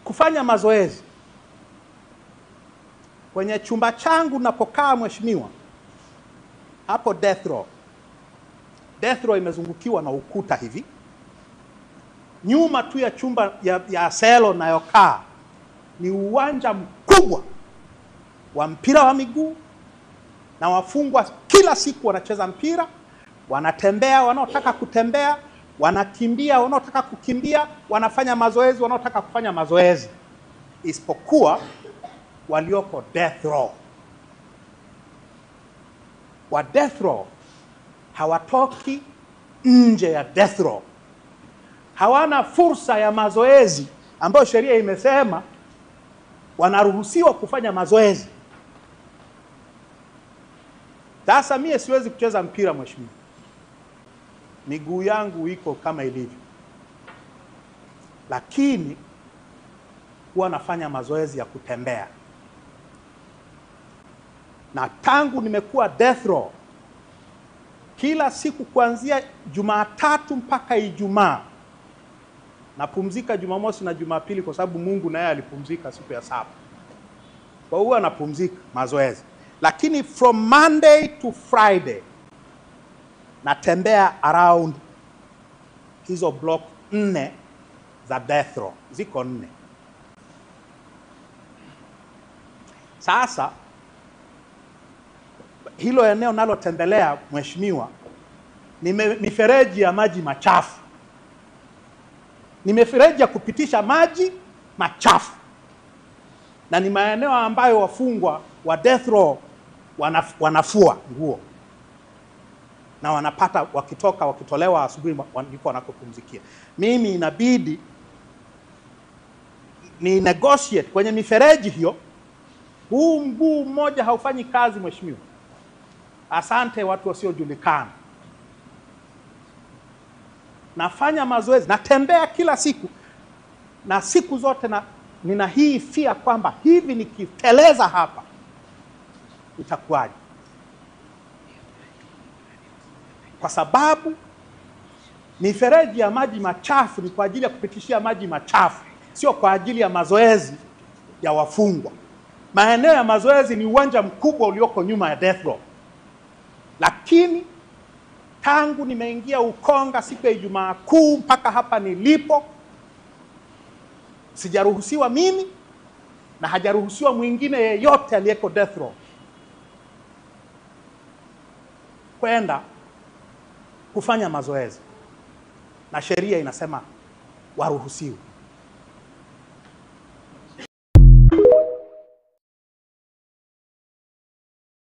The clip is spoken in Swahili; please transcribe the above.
kufanya mazoezi. Kwenye chumba changu napokaa mheshimiwa, hapo death row. Death row imezungukiwa na ukuta hivi. Nyuma tu ya chumba ya selo nayokaa ni uwanja mkubwa wa mpira wa miguu, na wafungwa kila siku wanacheza mpira, wanatembea wanaotaka kutembea, wanakimbia wanaotaka kukimbia, wanafanya mazoezi wanaotaka kufanya mazoezi, isipokuwa walioko death row. Wa death row hawatoki nje ya death row. Hawana fursa ya mazoezi ambayo sheria imesema wanaruhusiwa kufanya mazoezi. Sasa mimi siwezi kucheza mpira mheshimiwa, miguu yangu iko kama ilivyo, lakini huwa nafanya mazoezi ya kutembea. Na tangu nimekuwa death row, kila siku kuanzia Jumatatu mpaka Ijumaa, napumzika Jumamosi na Jumapili kwa sababu Mungu naye alipumzika siku ya saba. Kwa hiyo napumzika mazoezi. Lakini from Monday to Friday natembea around hizo block 4 za death row. Ziko 4. Sasa hilo eneo nalotembelea mheshimiwa ni mifereji ya maji machafu. Ni mifereji ya kupitisha maji machafu. Na ni maeneo ambayo wafungwa wa death row wanafua nguo. Na wanapata wakitolewa asubuhi ndiko wanakopumzikia. Mimi inabidi ni negotiate kwenye mifereji hiyo. Huu mguu mmoja haufanyi kazi mheshimiwa. Asante watu wasiojulikana. Nafanya mazoezi, natembea kila siku, na siku zote nina hii fia kwamba hivi nikiteleza hapa itakuwaje? Kwa sababu mifereji ya maji machafu ni kwa ajili ya kupitishia maji machafu, sio kwa ajili ya mazoezi ya wafungwa. Maeneo ya mazoezi ni uwanja mkubwa ulioko nyuma ya death row. Lakini tangu nimeingia Ukonga siku ya Ijumaa Kuu mpaka hapa nilipo, sijaruhusiwa mimi na hajaruhusiwa mwingine yeyote aliyeko death row kwenda kufanya mazoezi, na sheria inasema waruhusiwe.